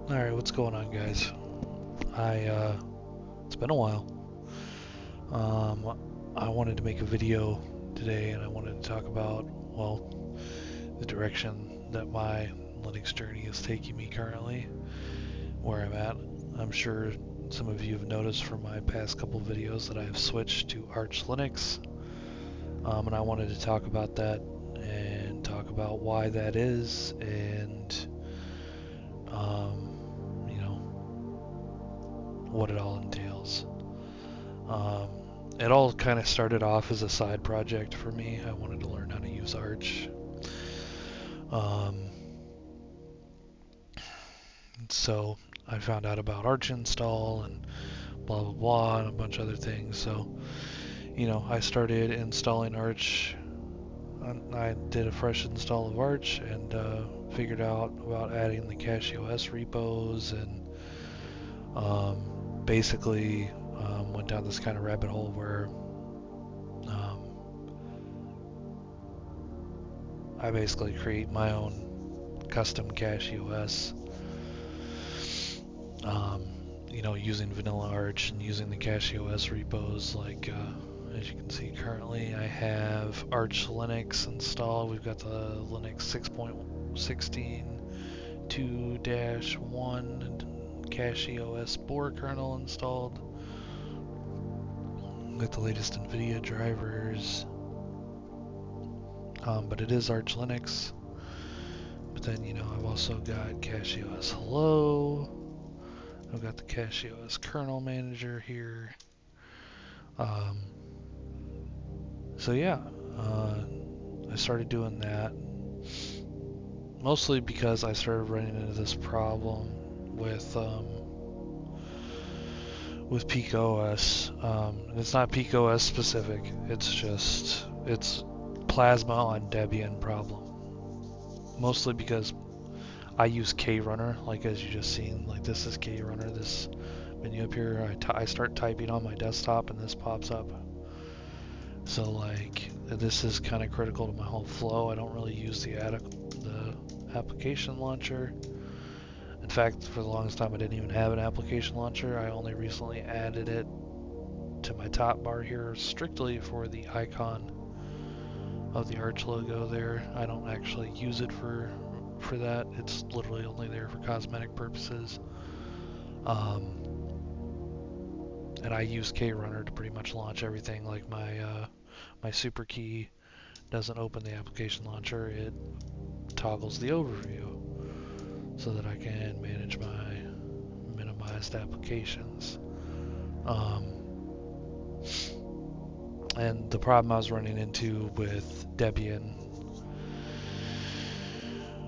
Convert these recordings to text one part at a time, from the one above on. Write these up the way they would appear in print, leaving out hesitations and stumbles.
Alright, what's going on, guys? It's been a while. I wanted to make a video today and I wanted to talk about, well, the direction that my Linux journey is taking me currently, where I'm at. I'm sure some of you have noticed from my past couple videos that I have switched to Arch Linux, and I wanted to talk about that and talk about why that is and, you know, what it all entails. Um, it all kind of started off as a side project for me. I wanted to learn how to use Arch. Um, so I found out about Arch install and blah blah blah and a bunch of other things. So, I started installing Arch. I did a fresh install of Arch and figured out about adding the CachyOS repos and basically went down this kind of rabbit hole where I basically create my own custom CachyOS, using vanilla Arch and using the CachyOS repos. Like, as you can see currently, I have Arch Linux installed. We've got the Linux 6.16 2-1 CachyOS Boar kernel installed. Got the latest NVIDIA drivers. But it is Arch Linux. But then, I've also got CachyOS Hello. I've got the CachyOS kernel manager here. So yeah, I started doing that mostly because I started running into this problem with PeakOS. It's not PeakOS specific. It's Plasma on Debian problem. Mostly because I use KRunner, like as you just seen. Like this is KRunner. This menu up here. I start typing on my desktop and this pops up. So like this is kind of critical to my whole flow. I don't really use the application launcher. In fact, for the longest time I didn't even have an application launcher. I only recently added it to my top bar here strictly for the icon of the Arch logo there. I don't actually use it for that. It's literally only there for cosmetic purposes. And I use KRunner to pretty much launch everything. Like my super key doesn't open the application launcher, it toggles the overview so that I can manage my minimized applications. And the problem I was running into with Debian,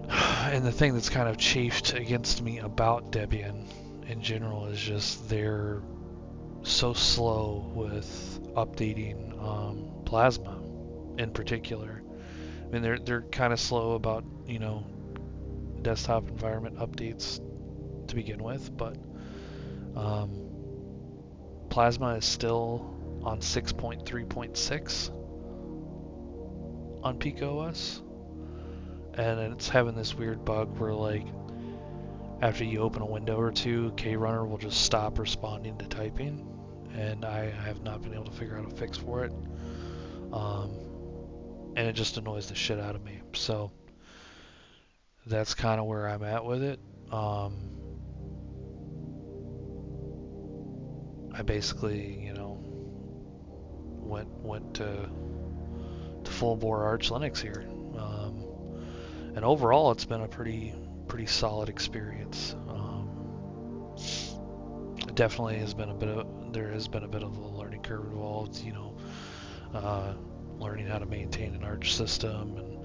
and the thing that's kind of chafed against me about Debian in general, is just they're so slow with updating Plasma in particular. I mean, they're kind of slow about desktop environment updates to begin with, but Plasma is still on 6.3.6 on PeakOS, and it's having this weird bug where, like, after you open a window or two, KRunner will just stop responding to typing, and I have not been able to figure out a fix for it. And it just annoys the shit out of me. So that's kind of where I'm at with it. I basically, went to full bore Arch Linux here, and overall it's been a pretty solid experience. It definitely has been there has been a bit of a learning curve involved, learning how to maintain an Arch system,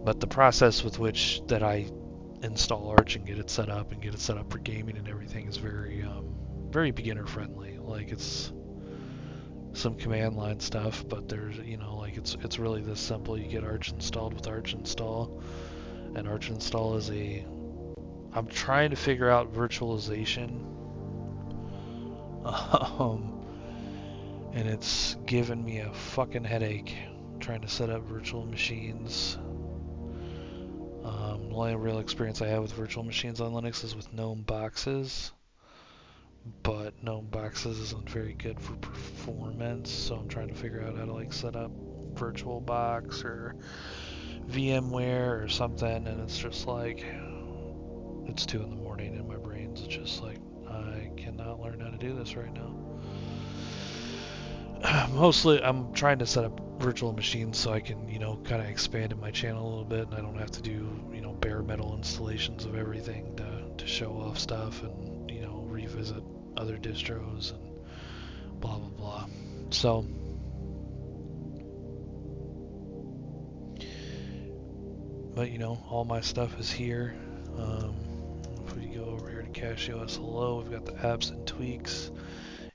but the process with which that I install Arch and get it set up for gaming and everything is very beginner friendly. Like, it's some command line stuff, but there's it's really this simple. You get Arch installed with Arch install, and Arch install is I'm trying to figure out virtualization, and it's given me a fucking headache trying to set up virtual machines. The only real experience I have with virtual machines on Linux is with GNOME boxes, but GNOME boxes isn't very good for performance, so I'm trying to figure out how to like set up VirtualBox or VMware or something, and it's just like, it's 2 in the morning and my brain's just like, I cannot learn how to do this right now. Mostly I'm trying to set up virtual machines so I can, kind of expand in my channel a little bit, and I don't have to do, bare metal installations of everything to show off stuff and, revisit other distros and blah blah blah. So but all my stuff is here. If we go over here to CachyOS Hello, we've got the apps and tweaks,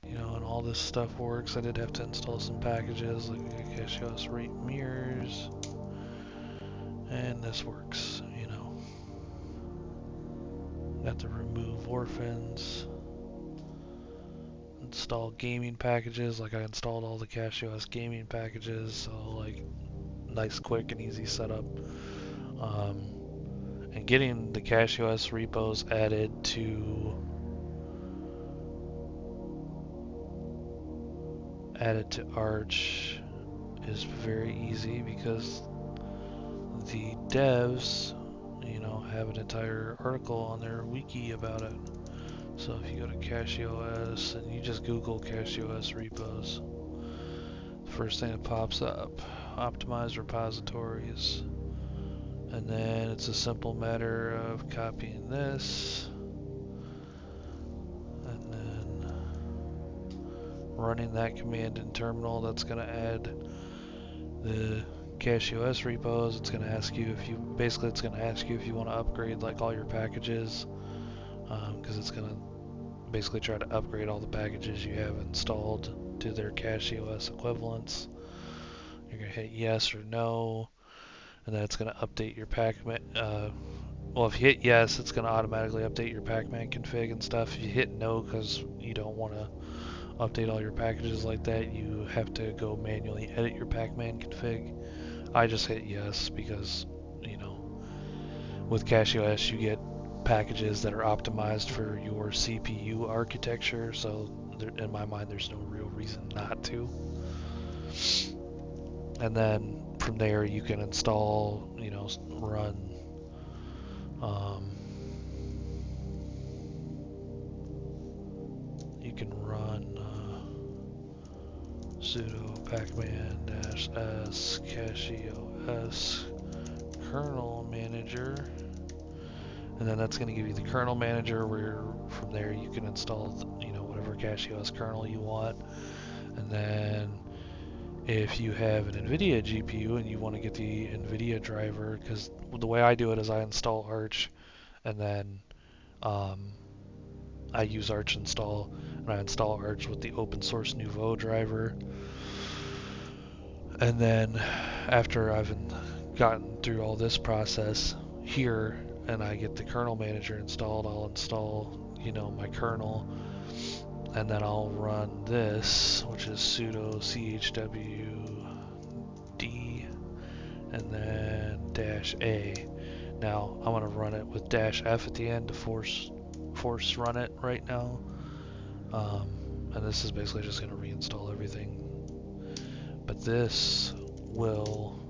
and all this stuff works. I did have to install some packages like CachyOS Rate Mirrors, and this works. Got to remove orphans, install gaming packages. Like I installed all the CachyOS gaming packages, so like nice, quick, and easy setup. And getting the CachyOS repos added to Arch is very easy because the devs, have an entire article on their wiki about it. So if you go to CachyOS and you just Google CachyOS repos, the first thing that pops up, optimized repositories. And then it's a simple matter of copying this and then running that command in terminal. That's going to add the CachyOS repos. It's going to ask you if you want to upgrade like all your packages, because it's going to basically try to upgrade all the packages you have installed to their CachyOS equivalents. You're going to hit yes or no, and then it's going to update your Pacman. Well, if you hit yes, it's going to automatically update your Pacman config and stuff. If you hit no because you don't want to update all your packages like that, you have to go manually edit your Pacman config. I just hit yes because, with CachyOS you get packages that are optimized for your CPU architecture, so in my mind there's no real reason not to. And then from there you can install, run you can run sudo pacman-s CachyOS kernel manager, and then that's going to give you the kernel manager, where from there you can install whatever CachyOS kernel you want. And then if you have an NVIDIA GPU and you want to get the NVIDIA driver, because the way I do it is I install Arch, and then I use Arch install, and I install Arch with the open source Nouveau driver. And then after I've gotten through all this process here and I get the kernel manager installed, I'll install, my kernel, and then I'll run this, which is sudo chwd and then -a. Now I'm going to run it with -f at the end to force run it right now. And this is basically just going to reinstall everything. But this will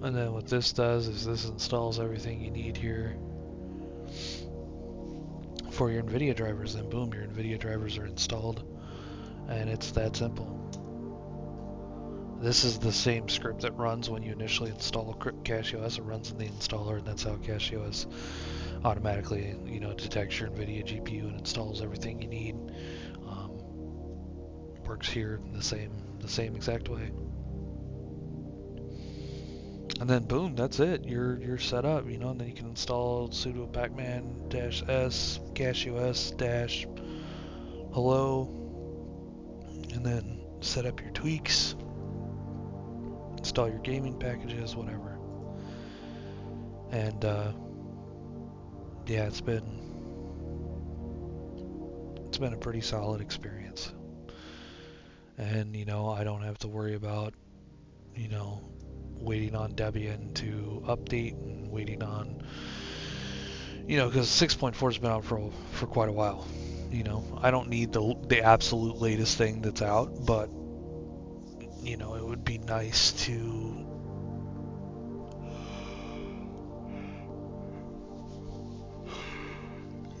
And then what this does is this installs everything you need here for your NVIDIA drivers, and boom, your NVIDIA drivers are installed, and it's that simple. This is the same script that runs when you initially install CachyOS. It runs in the installer, and that's how CachyOS automatically, detects your NVIDIA GPU and installs everything you need. Works here the same exact way. And then boom, that's it. You're set up, you know. And then you can install sudo pacman-s -hello, and then set up your tweaks, install your gaming packages, whatever. And yeah, it's been a pretty solid experience. And you know, I don't have to worry about, you know, waiting on Debian to update and waiting on, you know, because 6.4 has been out for quite a while. You know, I don't need the absolute latest thing that's out, but you know, it would be nice to,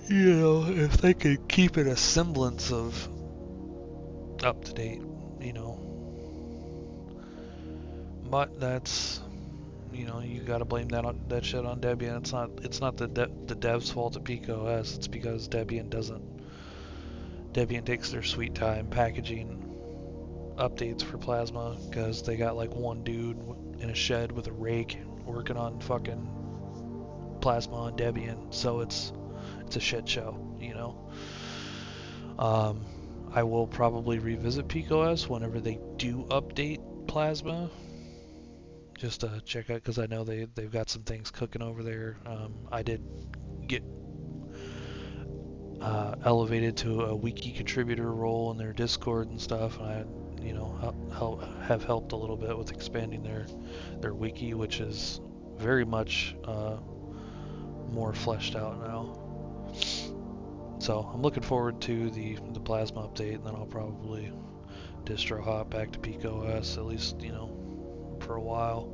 you know, if they could keep it a semblance of up to date, you know. But that's, you know, you got to blame that shit on Debian. It's not the devs' fault at PeakOS. It's because Debian takes their sweet time packaging updates for Plasma, because they got like one dude in a shed with a rake working on fucking Plasma on Debian, so it's a shit show, you know. I will probably revisit PeakOS whenever they do update Plasma, just to check out, because I know they've got some things cooking over there. I did get elevated to a wiki contributor role in their Discord and stuff, and I, you know, have helped a little bit with expanding their wiki, which is very much more fleshed out now. So I'm looking forward to the Plasma update, and then I'll probably distro hop back to PeakOS, at least, you know, for a while.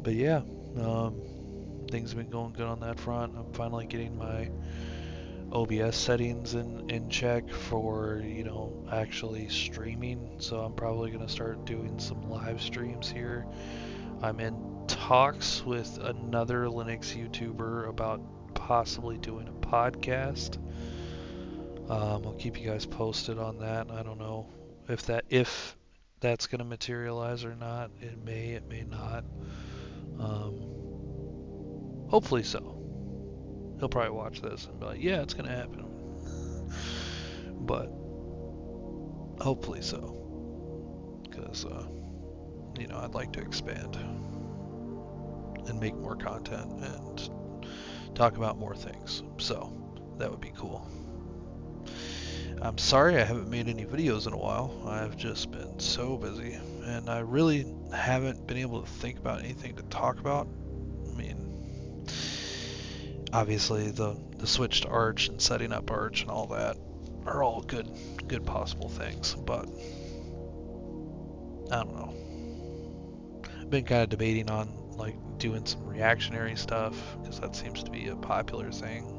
But yeah, things have been going good on that front. I'm finally getting my OBS settings in check for, you know, actually streaming. So I'm probably going to start doing some live streams here. I'm in talks with another Linux YouTuber about possibly doing a podcast. I'll keep you guys posted on that. I don't know if that's going to materialize or not. It may not. Hopefully so. He'll probably watch this and be like, yeah, it's going to happen. But hopefully so. Because, you know, I'd like to expand and make more content and talk about more things. So that would be cool. I'm sorry I haven't made any videos in a while. I've just been so busy, and I really haven't been able to think about anything to talk about. I mean, obviously the switch to Arch and setting up Arch and all that are all good possible things, but I don't know. I've been kind of debating on like doing some reactionary stuff, because that seems to be a popular thing.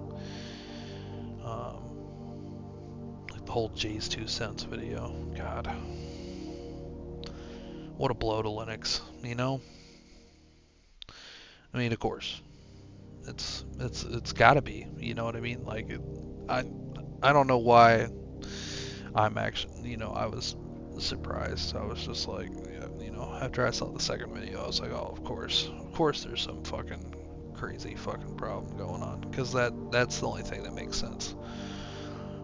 Like the whole Jay's 2 cents video. God. What a blow to Linux, you know? I mean, of course. It's gotta be, you know what I mean? Like, I don't know why I'm actually, you know, I was surprised. I was just like, yeah, you know, after I saw the second video, I was like, oh, of course there's some fucking crazy fucking problem going on, because that's the only thing that makes sense.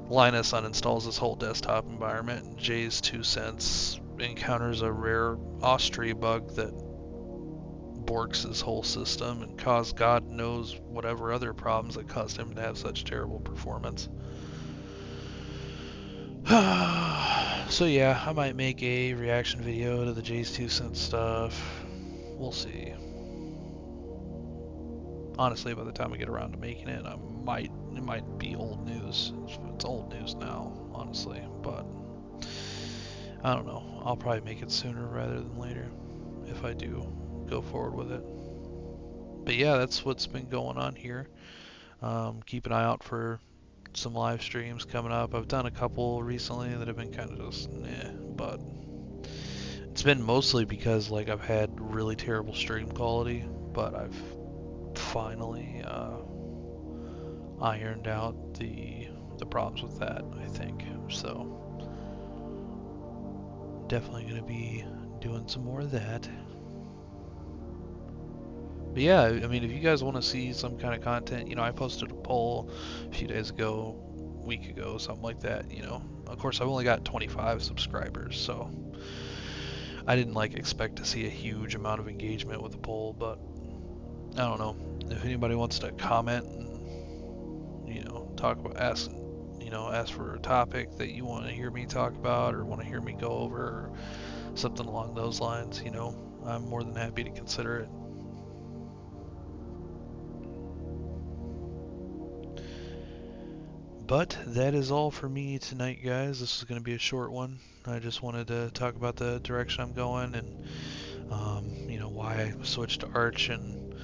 Linus uninstalls his whole desktop environment, and Jay's 2 cents encounters a rare Austria bug that borks his whole system and caused God knows whatever other problems that caused him to have such terrible performance. So yeah, I might make a reaction video to the Jay's 2 cents stuff. We'll see. Honestly, by the time I get around to making it, it might be old news. It's old news now, honestly, but I don't know. I'll probably make it sooner rather than later if I do go forward with it. But yeah, that's what's been going on here. Keep an eye out for some live streams coming up. I've done a couple recently that have been kind of just but it's been mostly because like I've had really terrible stream quality, but I've finally ironed out the the problems with that, I think. So definitely going to be doing some more of that. But yeah, I mean, if you guys want to see some kind of content, you know, I posted a poll a few days ago, week ago, something like that, you know. Of course, I've only got 25 subscribers, so I didn't like expect to see a huge amount of engagement with the poll, but I don't know. If anybody wants to comment and, you know, talk about, ask for a topic that you want to hear me talk about or want to hear me go over or something along those lines, you know, I'm more than happy to consider it. But that is all for me tonight, guys. This is going to be a short one. I just wanted to talk about the direction I'm going and, you know, why I switched to Arch and,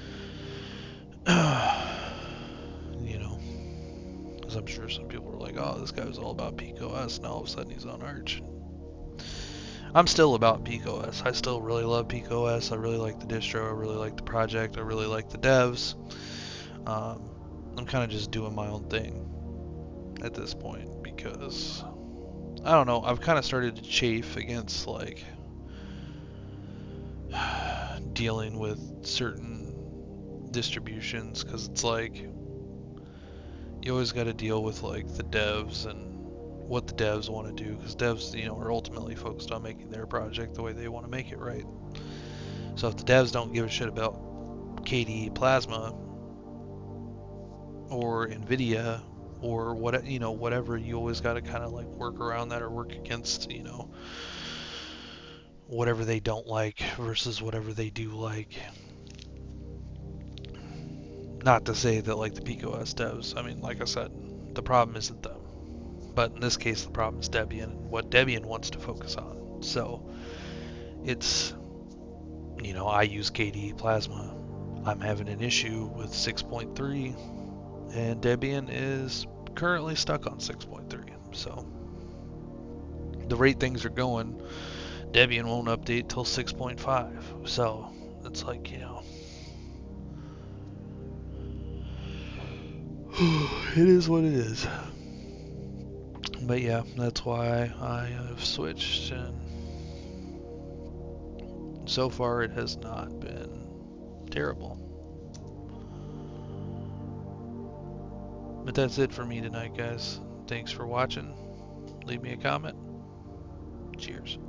you know, because I'm sure some people were like, oh, this guy was all about PeakOS, now all of a sudden he's on Arch. I'm still about PeakOS. I still really love PeakOS. I really like the distro. I really like the project. I really like the devs. I'm kind of just doing my own thing at this point because I don't know. I've kind of started to chafe against like dealing with certain distributions because it's like you always got to deal with like the devs and what the devs want to do because devs, you know, are ultimately focused on making their project the way they want to make it, right? So if the devs don't give a shit about KDE Plasma or NVIDIA or what, you know, whatever, you always got to kind of like work around that or work against, you know, whatever they don't like versus whatever they do like. Not to say that like the PeakOS devs, I mean, like I said, the problem isn't them. But in this case, the problem is Debian and what Debian wants to focus on. So it's, you know, I use KDE Plasma. I'm having an issue with 6.3 and Debian is currently stuck on 6.3. So the rate things are going, Debian won't update till 6.5. So it's like, you know, it is what it is. But yeah, that's why I have switched, and so far it has not been terrible. But that's it for me tonight, guys. Thanks for watching. Leave me a comment. Cheers.